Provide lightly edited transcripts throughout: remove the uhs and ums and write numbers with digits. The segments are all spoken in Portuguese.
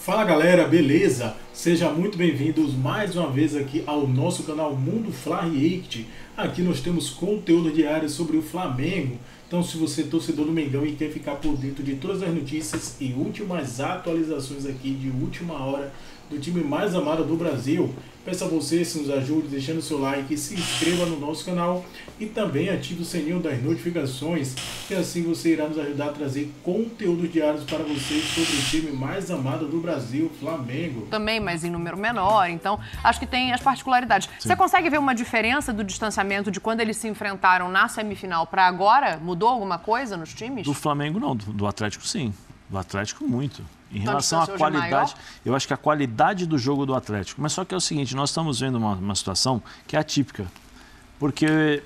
Fala galera, beleza? Sejam muito bem-vindos mais uma vez aqui ao nosso canal Mundo Fla React. Aqui nós temos conteúdo diário sobre o Flamengo. Então, se você é torcedor do Mengão e quer ficar por dentro de todas as notícias e últimas atualizações aqui de última hora do time mais amado do Brasil, peço a você se nos ajude deixando seu like, se inscreva no nosso canal e também ative o sininho das notificações, que assim você irá nos ajudar a trazer conteúdos diários para vocês sobre o time mais amado do Brasil, Flamengo. Também, mas em número menor, então acho que tem as particularidades. Sim. Você consegue ver uma diferença do distanciamento de quando eles se enfrentaram na semifinal para agora? Mudou alguma coisa nos times? Do Flamengo não, do Atlético sim. Do Atlético muito. Em relação à qualidade, eu acho que a qualidade do jogo do Atlético. Mas só que é o seguinte, nós estamos vendo uma situação que é atípica. Porque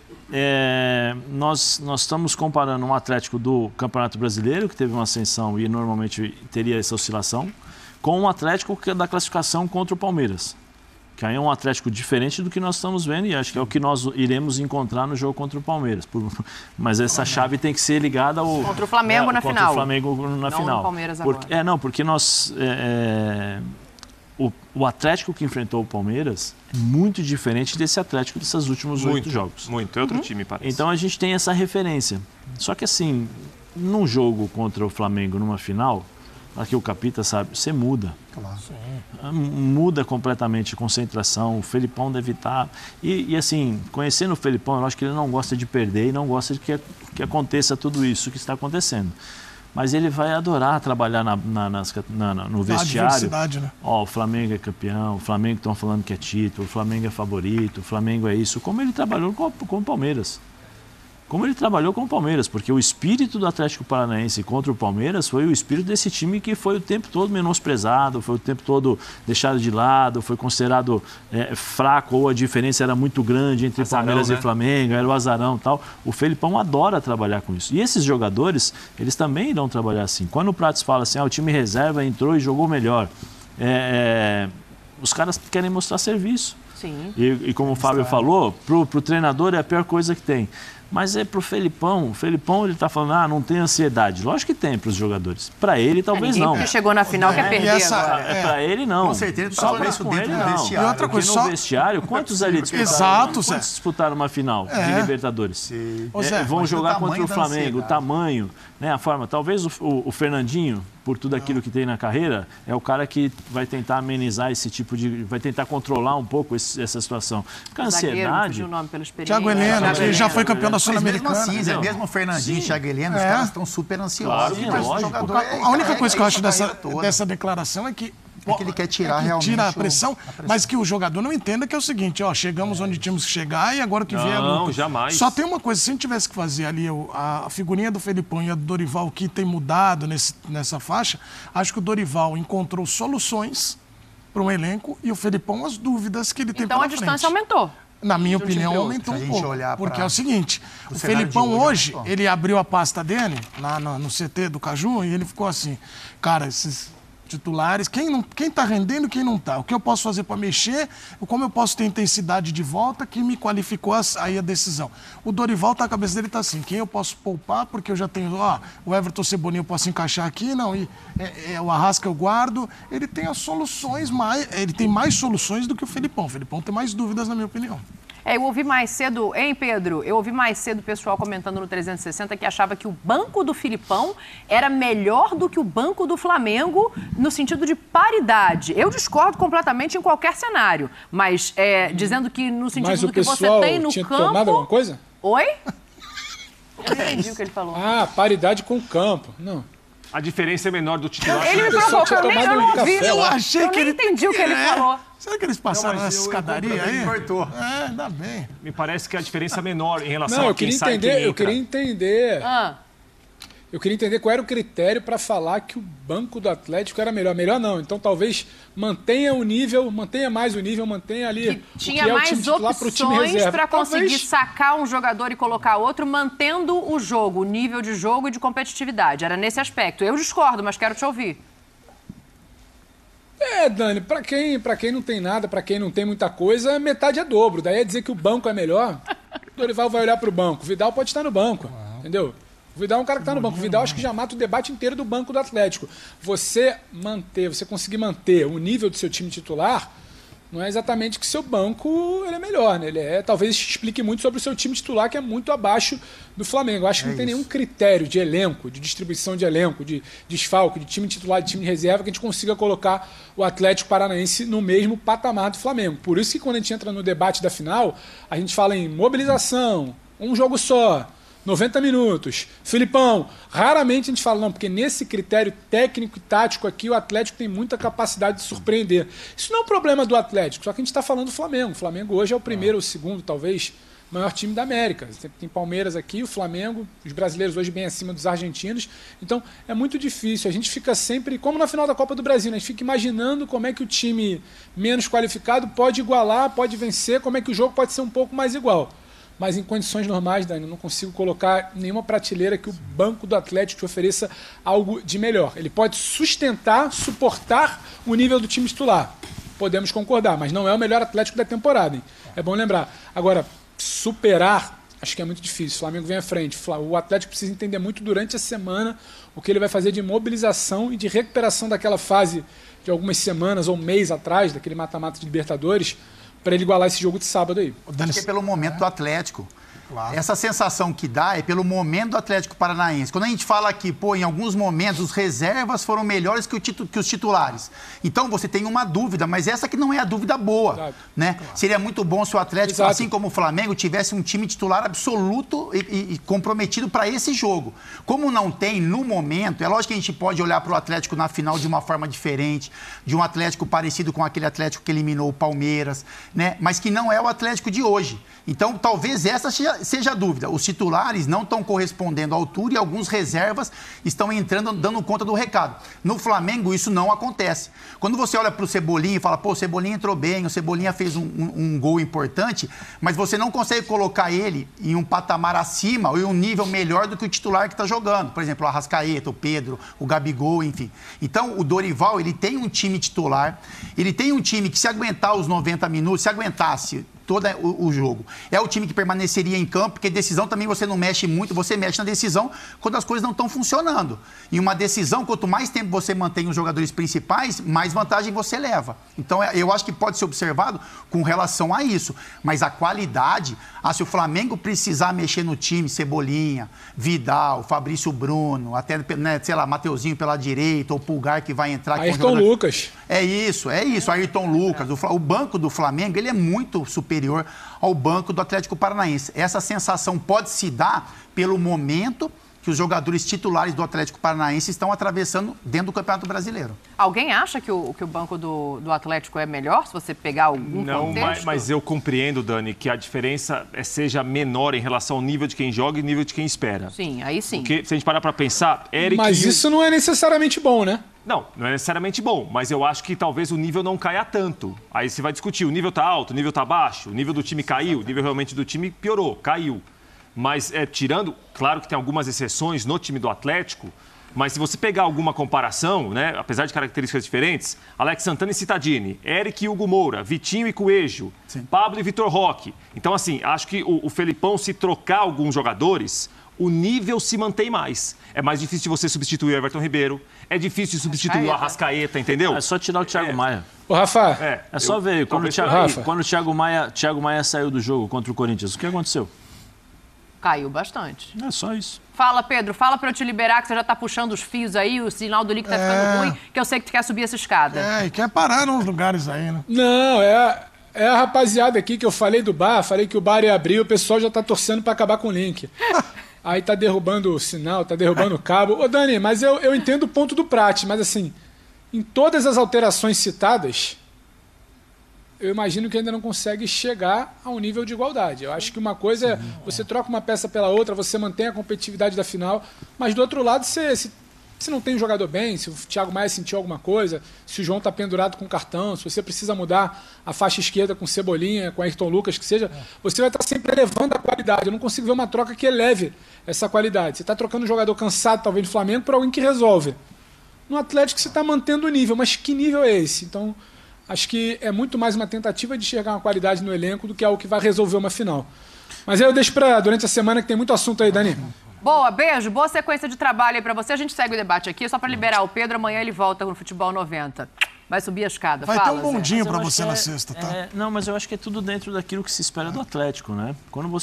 nós estamos comparando um Atlético do Campeonato Brasileiro, que teve uma ascensão e normalmente teria essa oscilação, com um Atlético que é da classificação contra o Palmeiras. Que aí é um Atlético diferente do que nós estamos vendo e acho que é o que nós iremos encontrar no jogo contra o Palmeiras. Mas essa chave tem que ser ligada ao... Contra o Flamengo na final. Contra o Flamengo na final. Não o Palmeiras agora. Porque nós... O Atlético que enfrentou o Palmeiras é muito diferente desse Atlético desses últimos 8 jogos. Muito, é outro time, parece. Então a gente tem essa referência. Só que assim, num jogo contra o Flamengo, numa final... Aqui o Capita sabe, você muda. Claro. Muda completamente a concentração, o Felipão deve estar... E assim, conhecendo o Felipão, eu acho que ele não gosta de perder e não gosta de que aconteça tudo isso que está acontecendo. Mas ele vai adorar trabalhar no vestiário. Né? Ó, o Flamengo é campeão, o Flamengo estão falando que é título, o Flamengo é favorito, o Flamengo é isso. Como ele trabalhou com o Palmeiras. Como ele trabalhou com o Palmeiras, porque o espírito do Atlético Paranaense contra o Palmeiras foi o espírito desse time que foi o tempo todo menosprezado, foi o tempo todo deixado de lado, foi considerado fraco ou a diferença era muito grande entre Palmeiras e Flamengo, era o azarão e tal. O Felipão adora trabalhar com isso. E esses jogadores, eles também irão trabalhar assim. Quando o Prates fala assim, o time reserva entrou e jogou melhor, os caras querem mostrar serviço. Sim. E como o Fábio falou, pro treinador é a pior coisa que tem. Mas é pro Felipão. O Felipão, ele tá falando, não tem ansiedade. Lógico que tem pros jogadores. Para ele, talvez não. Ninguém que chegou na final quer perder agora. Para ele, não. Com certeza, só para isso dentro do vestiário. E outra coisa, no vestiário, quantos ali disputaram? Quantos disputaram uma final de Libertadores? Vão jogar contra o Flamengo, o tamanho, né, a forma. Talvez o Fernandinho, por tudo aquilo que tem na carreira, é o cara que vai tentar amenizar esse tipo de... Vai tentar controlar um pouco essa situação. Porque a ansiedade... Thiago Heleno, que já foi campeão da Sul-Americana. Mesmo o Fernandinho e Thiago Heleno, os caras estão super ansiosos. A única coisa que eu acho dessa declaração é que ele quer tirar realmente tira a pressão, mas que o jogador não entenda que é o seguinte, chegamos onde tínhamos que chegar e agora que vier a luta. Não, jamais. Só tem uma coisa, se a gente tivesse que fazer ali a figurinha do Felipão e a do Dorival, que tem mudado nessa faixa, acho que o Dorival encontrou soluções para um elenco e o Felipão as dúvidas que ele tem pela frente. Então a distância aumentou. Na minha opinião, aumentou um pouco. Porque é o seguinte, o Felipão hoje, ele abriu a pasta dele, lá no CT do Caju, e ele ficou assim, cara, esses titulares, quem tá rendendo e quem não tá? O que eu posso fazer para mexer? Como eu posso ter intensidade de volta que me qualificou aí a decisão? O Dorival, a cabeça dele tá assim, quem eu posso poupar? Porque eu já tenho, o Everton Cebolinha eu posso encaixar aqui, não, e o Arrasca eu guardo. Ele tem as soluções, ele tem mais soluções do que o Felipão. O Felipão tem mais dúvidas, na minha opinião. Eu ouvi mais cedo, hein, Pedro? Eu ouvi mais cedo o pessoal comentando no 360 que achava que o banco do Filipão era melhor do que o banco do Flamengo no sentido de paridade. Eu discordo completamente em qualquer cenário, mas dizendo que no sentido do que você tem no campo... tomado alguma coisa? Oi? Eu não entendi o que ele falou. Paridade com o campo. Não. A diferença é menor do titular. Ele me provocou, eu não ouvi. Eu achei que ele... nem entendi o que ele falou. Será que eles passaram nessa escadaria aí? Cortou. Ainda bem. Me parece que a diferença é menor em relação Não, a quem sai e quem entra. Eu queria entender qual era o critério para falar que o banco do Atlético era melhor. Melhor não. Então talvez mantenha mais o nível, mantenha ali que tinha mais opções para conseguir sacar um jogador e colocar outro, mantendo o jogo, o nível de jogo e de competitividade. Era nesse aspecto. Eu discordo, mas quero te ouvir. Dani, pra quem não tem nada, pra quem não tem muita coisa, metade é dobro. Daí é dizer que o banco é melhor. O Dorival vai olhar pro banco. O Vidal pode estar no banco, entendeu? O Vidal é um cara que está no banco. O Vidal acho que já mata o debate inteiro do banco do Atlético. Você conseguir manter o nível do seu time titular, não é exatamente que seu banco ele é melhor, né? Talvez explique muito sobre o seu time titular, que é muito abaixo do Flamengo. Eu acho que não tem nenhum critério de elenco, de distribuição de elenco, de desfalque, de time titular, de time de reserva, que a gente consiga colocar o Atlético Paranaense no mesmo patamar do Flamengo. Por isso que quando a gente entra no debate da final, a gente fala em mobilização, um jogo só, 90 minutos. Filipão, raramente a gente fala, não, porque nesse critério técnico e tático aqui, o Atlético tem muita capacidade de surpreender. Isso não é um problema do Atlético, só que a gente está falando do Flamengo. O Flamengo hoje é o primeiro ou segundo, talvez, maior time da América. Tem Palmeiras aqui, o Flamengo, os brasileiros hoje bem acima dos argentinos. Então, é muito difícil. A gente fica sempre, como na final da Copa do Brasil, né? A gente fica imaginando como é que o time menos qualificado pode igualar, pode vencer, como é que o jogo pode ser um pouco mais igual. Mas em condições normais, Dani, eu não consigo colocar nenhuma prateleira que o banco do Atlético te ofereça algo de melhor. Ele pode suportar o nível do time titular. Podemos concordar, mas não é o melhor Atlético da temporada, hein? É bom lembrar. Agora, superar, acho que é muito difícil. O Flamengo vem à frente. O Atlético precisa entender muito durante a semana o que ele vai fazer de mobilização e de recuperação daquela fase de algumas semanas ou mês atrás, daquele mata-mata de Libertadores, para ele igualar esse jogo de sábado aí. Acho que é pelo momento do Atlético. Claro. Essa sensação que dá é pelo momento do Atlético Paranaense. Quando a gente fala que, em alguns momentos os reservas foram melhores que os titulares. Então você tem uma dúvida, mas essa que não é a dúvida boa, né? Claro. Seria muito bom se o Atlético, assim como o Flamengo, tivesse um time titular absoluto e comprometido para esse jogo. Como não tem no momento, é lógico que a gente pode olhar para o Atlético na final de uma forma diferente, de um Atlético parecido com aquele Atlético que eliminou o Palmeiras, né? Mas que não é o Atlético de hoje. Então, talvez essa seja a dúvida. Os titulares não estão correspondendo à altura e alguns reservas estão entrando, dando conta do recado. No Flamengo, isso não acontece. Quando você olha para o Cebolinha e fala, o Cebolinha entrou bem, o Cebolinha fez um gol importante, mas você não consegue colocar ele em um patamar acima ou em um nível melhor do que o titular que está jogando. Por exemplo, o Arrascaeta, o Pedro, o Gabigol, enfim. Então, o Dorival, ele tem um time titular, ele tem um time que, se aguentar os 90 minutos, se aguentasse todo o jogo, é o time que permaneceria em campo, porque decisão também você não mexe muito, você mexe na decisão quando as coisas não estão funcionando. Em uma decisão, quanto mais tempo você mantém os jogadores principais, mais vantagem você leva. Então, eu acho que pode ser observado com relação a isso. Mas a qualidade, se o Flamengo precisar mexer no time, Cebolinha, Vidal, Fabrício Bruno, até, né, sei lá, Mateuzinho pela direita, ou Pulgar que vai entrar... Ayrton Lucas. É isso, Ayrton Lucas. O banco do Flamengo, ele é muito superior ao banco do Atlético Paranaense. Essa sensação pode se dar pelo momento que os jogadores titulares do Atlético Paranaense estão atravessando dentro do Campeonato Brasileiro. Alguém acha que o banco do Atlético é melhor, se você pegar algum contexto? Não, mas eu compreendo, Dani, que a diferença seja menor em relação ao nível de quem joga e nível de quem espera. Sim, aí sim. Porque, se a gente parar para pensar, Eric... Mas isso não é necessariamente bom, né? Não é necessariamente bom, mas eu acho que talvez o nível não caia tanto. Aí você vai discutir, o nível está alto, o nível está baixo, o nível do time caiu, o nível realmente do time piorou, caiu. Mas tirando, claro que tem algumas exceções no time do Atlético, mas se você pegar alguma comparação, né, apesar de características diferentes, Alex Santana e Cittadini, Eric e Hugo Moura, Vitinho e Coelho, Pablo e Vitor Roque. Então, assim, acho que o Felipão, se trocar alguns jogadores, o nível se mantém mais. É mais difícil de você substituir o Everton Ribeiro, é difícil de substituir o Arrascaeta, entendeu? É só tirar o Thiago Maia. Ô, Rafa... É só ver, quando o Thiago Maia saiu do jogo contra o Corinthians, o que aconteceu? Caiu bastante. É só isso. Fala, Pedro. Fala pra eu te liberar, que você já tá puxando os fios aí, o sinal do link tá ficando ruim, que eu sei que tu quer subir essa escada. E quer parar nos lugares aí, né? Não, é a rapaziada aqui que eu falei do bar, falei que o bar ia abrir, o pessoal já tá torcendo pra acabar com o link. Aí tá derrubando o sinal, tá derrubando o cabo. Ô, Dani, mas eu entendo o ponto do Prat, mas assim, em todas as alterações citadas, eu imagino que ainda não consegue chegar a um nível de igualdade. Eu acho que uma coisa é você troca uma peça pela outra, você mantém a competitividade da final, mas do outro lado, se não tem um jogador bem, se o Thiago Maia sentiu alguma coisa, se o João está pendurado com cartão, se você precisa mudar a faixa esquerda com Cebolinha, com Ayrton Lucas, que seja, você vai estar sempre elevando a qualidade. Eu não consigo ver uma troca que eleve essa qualidade. Você está trocando um jogador cansado, talvez, do Flamengo, por alguém que resolve. No Atlético você está mantendo o nível, mas que nível é esse? Então, acho que é muito mais uma tentativa de enxergar uma qualidade no elenco do que algo que vai resolver uma final. Mas aí eu deixo para durante a semana, que tem muito assunto aí, Dani. Boa, beijo. Boa sequência de trabalho aí pra você. A gente segue o debate aqui, só pra liberar o Pedro. Amanhã ele volta no Futebol 90. Vai subir a escada. Vai ter um bondinho pra você na sexta, tá? Não, mas eu acho que é tudo dentro daquilo que se espera do Atlético, né? Quando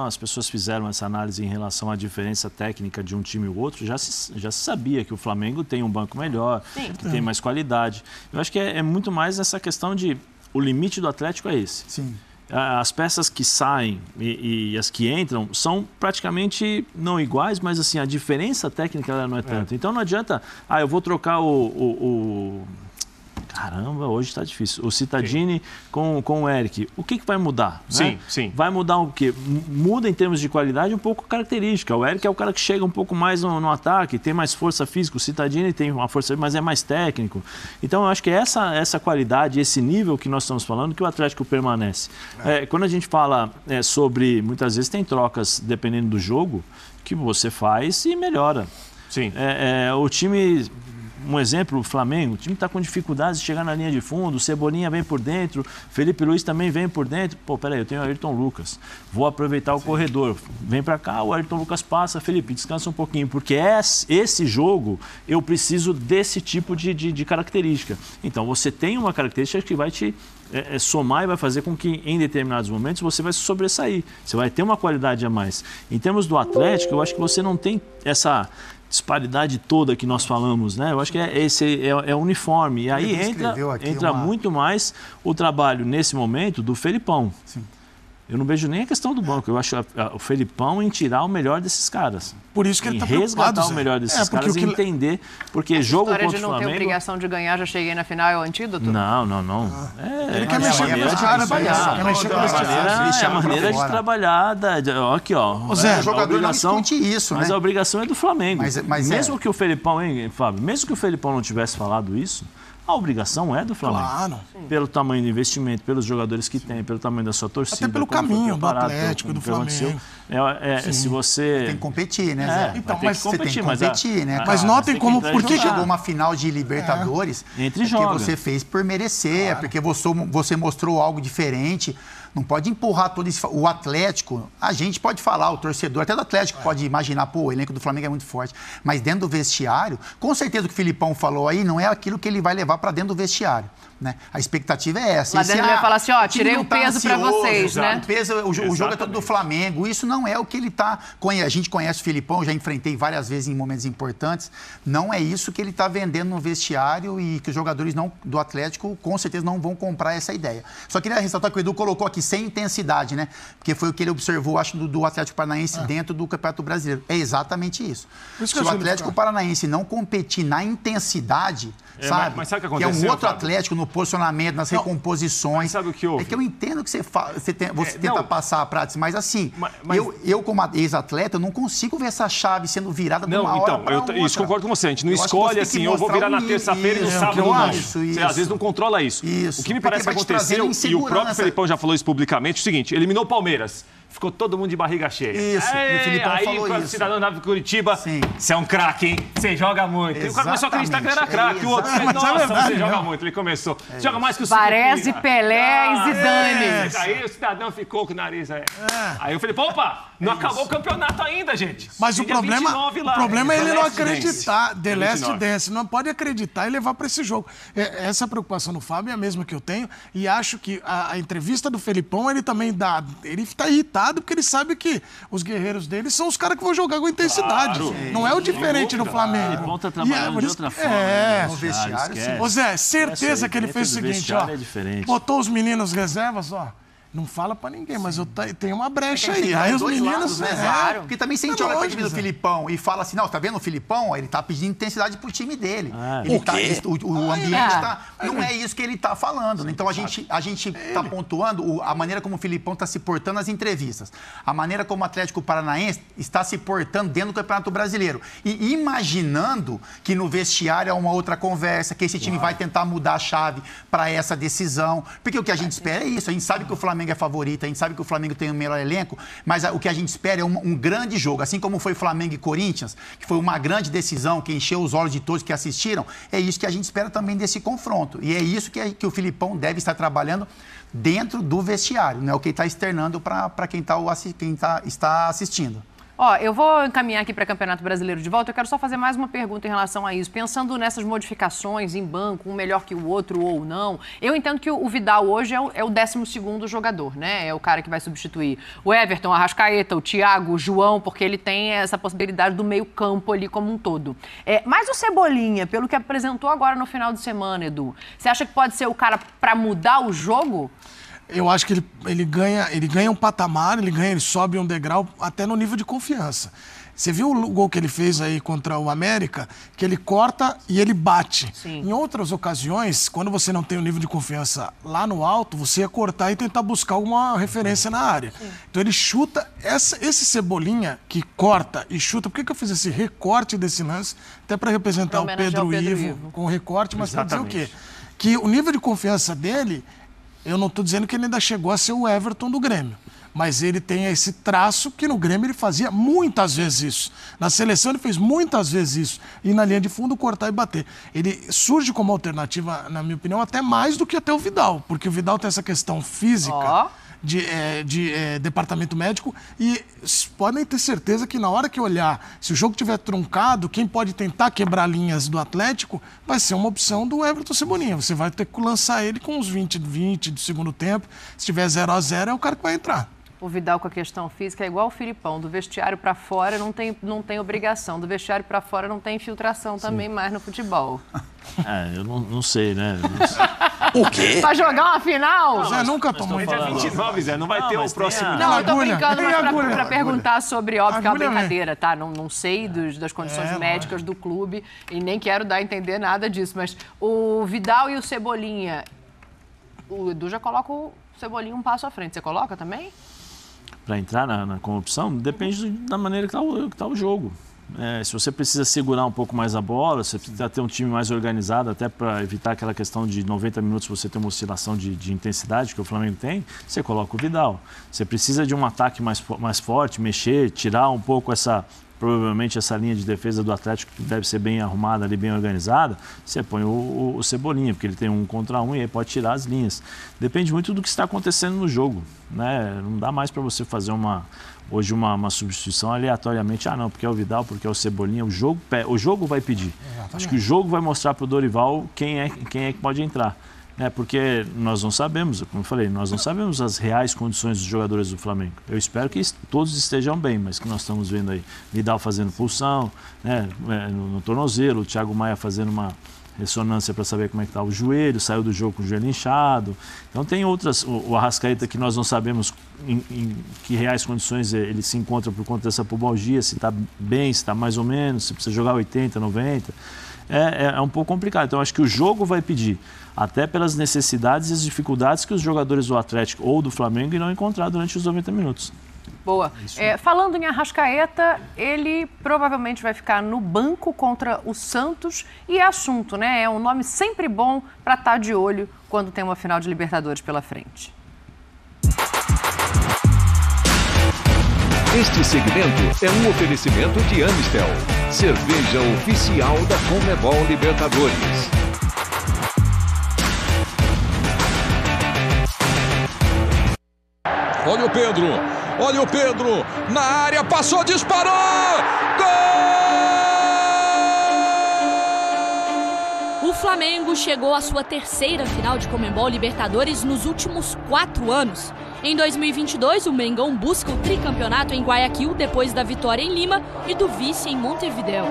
as pessoas fizeram essa análise em relação à diferença técnica de um time e o outro, já se sabia que o Flamengo tem um banco melhor, que tem mais qualidade. Eu acho que é muito mais essa questão de... O limite do Atlético é esse. Sim. As peças que saem e as que entram são praticamente não iguais, mas assim, a diferença técnica ela não é tanto. Então não adianta, eu vou trocar Caramba, hoje está difícil. O Cittadini com o Eric. O que vai mudar? Sim, né? sim. Vai mudar o quê? Muda em termos de qualidade um pouco a característica. O Eric é o cara que chega um pouco mais no ataque, tem mais força física. O Cittadini tem uma força, mas é mais técnico. Então, eu acho que essa qualidade, esse nível que nós estamos falando, que o Atlético permanece. Quando a gente fala sobre... Muitas vezes tem trocas, dependendo do jogo, que você faz e melhora. Sim. O time... Um exemplo, o Flamengo, o time está com dificuldades de chegar na linha de fundo, o Cebolinha vem por dentro, Felipe Luiz também vem por dentro. Pô, peraí, eu tenho o Ayrton Lucas, vou aproveitar o corredor. Vem para cá, o Ayrton Lucas passa, Felipe, descansa um pouquinho, porque esse jogo eu preciso desse tipo de característica. Então, você tem uma característica que vai te somar e vai fazer com que, em determinados momentos, você vai se sobressair. Você vai ter uma qualidade a mais. Em termos do Atlético, eu acho que você não tem essa disparidade toda que nós falamos, né? Eu acho que é uniforme. E aí entra muito mais o trabalho, nesse momento, do Felipão. Sim. Eu não vejo nem a questão do banco. Eu acho o Felipão em tirar o melhor desses caras. Por isso que ele está resgatar preocupado, o melhor desses caras e entender. Porque jogo contra o Flamengo... A história de não ter obrigação de ganhar, já cheguei na final, é o antídoto? Não. Ele quer mexer com os caras, é a maneira de trabalhar. Aqui, ó. O jogador não discute isso, né? Mas a obrigação é do Flamengo. Mas mesmo que o Felipão, hein, Fábio? Mesmo que o Felipão não tivesse falado isso, a obrigação é do Flamengo. Claro. Pelo tamanho do investimento, pelos jogadores que tem, pelo tamanho da sua torcida. Até pelo caminho do Atlético, do Flamengo. Se você... Tem que competir, né, Zé? Então, mas você tem que competir, né? Mas notem como... Por que chegou uma final de Libertadores? Entre porque você fez por merecer, porque você mostrou algo diferente. Não pode empurrar todo esse... O Atlético, a gente pode falar, o torcedor, até do Atlético pode imaginar, o elenco do Flamengo é muito forte. Mas dentro do vestiário, com certeza o que o Filipão falou aí não é aquilo que ele vai levar para dentro do vestiário. Né? A expectativa é essa. Lá dentro ele vai falar assim, tirei o peso para vocês, né? O jogo é todo do Flamengo. Isso não é o que ele está... A gente conhece o Filipão, já enfrentei várias vezes em momentos importantes. Não é isso que ele está vendendo no vestiário e que os jogadores do Atlético com certeza não vão comprar essa ideia. Só queria ressaltar que o Edu colocou aqui sem intensidade, né? Porque foi o que ele observou, acho, do Atlético Paranaense dentro do Campeonato Brasileiro. É exatamente isso. Se o Atlético Paranaense não competir na intensidade, sabe? Mas sabe o que aconteceu? Que é um outro Fábio? Atlético no posicionamento, nas recomposições. Sabe o que houve? É que eu entendo que você tenta passar a prática, mas assim, eu como ex-atleta, eu não consigo ver essa chave sendo virada de uma hora para outra. Isso, concordo com você. A gente não escolhe assim, eu vou virar na terça-feira e no sábado não. Você às vezes não controla isso. O que me parece que aconteceu, e o próprio Felipão já falou isso publicamente, é o seguinte, eliminou o Palmeiras. Ficou todo mundo de barriga cheia. Isso, e o Filipão falou isso. Aí o cidadão da Curitiba, você é um craque, hein? Você joga muito. E o cara começou a acreditar que ele era craque. O outro, nossa, você joga muito. Ele começou. Joga mais que o Parece Pelé e Zidane. Aí o cidadão ficou com o nariz aí. Aí eu falei, opa, não acabou o campeonato ainda, gente. Mas o problema é ele não acreditar. The Last Dance. Não pode acreditar e levar para esse jogo. Essa preocupação do Fábio é a mesma que eu tenho. E acho que a entrevista do Felipão, ele também dá... Ele está irritado porque ele sabe que os guerreiros dele são os caras que vão jogar com intensidade. Claro, não é o diferente no Flamengo. O Felipão está trabalhando de outra forma. No vestiário, sim. Ô Zé, certeza que ele fez o seguinte, ó. Botou os meninos reservas, ó. Não fala pra ninguém, mas eu tenho uma brecha aí. Aí os meninos... Claro. Porque também se a gente olha para o time do Filipão e fala assim, não, tá vendo o Filipão? Ele tá pedindo intensidade pro time dele. O ambiente tá... Não é isso que ele tá falando. Então a gente tá pontuando a maneira como o Filipão tá se portando nas entrevistas. A maneira como o Atlético Paranaense está se portando dentro do Campeonato Brasileiro. E imaginando que no vestiário é uma outra conversa, que esse time vai tentar mudar a chave para essa decisão. Porque o que a gente espera é isso. A gente sabe que o Flamengo é favorito, a gente sabe que o Flamengo tem o melhor elenco, mas o que a gente espera é um grande jogo, assim como foi Flamengo e Corinthians, que foi uma grande decisão, que encheu os olhos de todos que assistiram, é isso que a gente espera também desse confronto. E é isso que o Filipão deve estar trabalhando dentro do vestiário, né? O que ele está externando para quem está assistindo. Ó, eu vou encaminhar aqui para Campeonato Brasileiro de volta. Eu quero só fazer mais uma pergunta em relação a isso. Pensando nessas modificações em banco, um melhor que o outro ou não, eu entendo que o Vidal hoje é o 12º jogador, né? É o cara que vai substituir o Everton, o Arrascaeta, o Thiago, o João, porque ele tem essa possibilidade do meio campo ali como um todo. Mas o Cebolinha, pelo que apresentou agora no final de semana, Edu, você acha que pode ser o cara para mudar o jogo? Eu acho que ele ganha um patamar, ele sobe um degrau até no nível de confiança. Você viu o gol que ele fez aí contra o América? Que ele corta e ele bate. Sim. Em outras ocasiões, quando você não tem um nível de confiança lá no alto, você ia cortar e tentar buscar alguma referência na área. Sim. Então ele chuta, esse Cebolinha que corta e chuta. Por que eu fiz esse recorte desse lance? Até para representar o Pedro Ivo com o recorte, mas para dizer o quê? Que o nível de confiança dele... Eu não estou dizendo que ele ainda chegou a ser o Everton do Grêmio, mas ele tem esse traço que no Grêmio ele fazia muitas vezes isso. Na seleção ele fez muitas vezes isso. E na linha de fundo cortar e bater. Ele surge como alternativa, na minha opinião, até mais do que até o Vidal, porque o Vidal tem essa questão física... de departamento médico e podem ter certeza que na hora que olhar, se o jogo tiver truncado, quem pode tentar quebrar linhas do Atlético vai ser uma opção do Everton Cebolinha. Você vai ter que lançar ele com uns 20 do segundo tempo. Se tiver 0-0, é o cara que vai entrar. O Vidal com a questão física é igual o Filipão, do vestiário para fora não tem obrigação, do vestiário para fora não tem infiltração também mais no futebol. Eu não sei, né? O quê? Pra jogar uma final? Zé nunca tomou. Dia 29, Zé, não vai ter o próximo. Não, eu tô brincando, mas pra perguntar sobre, óbvio que é uma brincadeira, tá? Não sei das condições médicas do clube e nem quero dar a entender nada disso, mas o Vidal e o Cebolinha, o Edu já coloca o Cebolinha um passo à frente, você coloca também? Para entrar como opção, depende da maneira que está o jogo. Se você precisa segurar um pouco mais a bola, você precisa ter um time mais organizado, até para evitar aquela questão de 90 minutos você ter uma oscilação de intensidade que o Flamengo tem, você coloca o Vidal. Você precisa de um ataque mais forte, mexer, tirar um pouco provavelmente essa linha de defesa do Atlético, que deve ser bem arrumada ali, bem organizada, você põe o Cebolinha, porque ele tem 1 contra 1 e aí pode tirar as linhas. Depende muito do que está acontecendo no jogo, né? Não dá mais para você fazer hoje uma substituição aleatoriamente, não, porque é o Vidal, porque é o Cebolinha, o jogo vai pedir. Exatamente. Acho que o jogo vai mostrar para o Dorival quem é que pode entrar. Porque nós não sabemos, como eu falei, nós não sabemos as reais condições dos jogadores do Flamengo. Eu espero que todos estejam bem, mas que nós estamos vendo aí Vidal fazendo pulsão, né, no tornozelo, o Thiago Maia fazendo uma ressonância para saber como é que está o joelho, saiu do jogo com o joelho inchado. Então tem outras, o Arrascaeta que nós não sabemos em que reais condições ele se encontra por conta dessa pubalgia, se está bem, se está mais ou menos, se precisa jogar 80, 90. É um pouco complicado. Então acho que o jogo vai pedir, até pelas necessidades e as dificuldades que os jogadores do Atlético ou do Flamengo irão encontrar durante os 90 minutos. Boa. Falando em Arrascaeta, ele provavelmente vai ficar no banco contra o Santos e é assunto, né? É um nome sempre bom para estar de olho quando tem uma final de Libertadores pela frente. Este segmento é um oferecimento de Amistel, cerveja oficial da Conmebol Libertadores. Olha o Pedro, na área, passou, disparou! Gol! O Flamengo chegou à sua 3ª final de Conmebol Libertadores nos últimos 4 anos. Em 2022, o Mengão busca o tricampeonato em Guayaquil depois da vitória em Lima e do vice em Montevideo.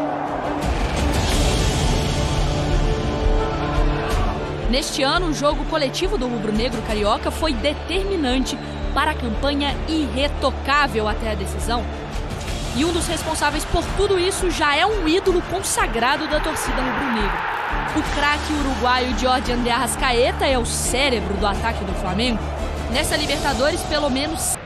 Neste ano, o jogo coletivo do rubro-negro carioca foi determinante para a campanha irretocável até a decisão. E um dos responsáveis por tudo isso já é um ídolo consagrado da torcida rubro-negra. O craque uruguaio Jorge André Arrascaeta é o cérebro do ataque do Flamengo. Nessa Libertadores, pelo menos...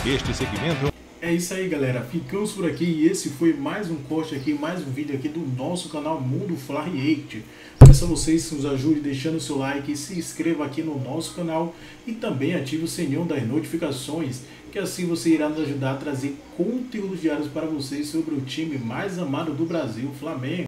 Este segmento... É isso aí, galera. Ficamos por aqui e esse foi mais um corte aqui, mais um vídeo aqui do nosso canal Mundo Fla React. Peço a vocês que nos ajudem deixando o seu like, se inscreva aqui no nosso canal e também ative o sininho das notificações, que assim você irá nos ajudar a trazer conteúdos diários para vocês sobre o time mais amado do Brasil, Flamengo.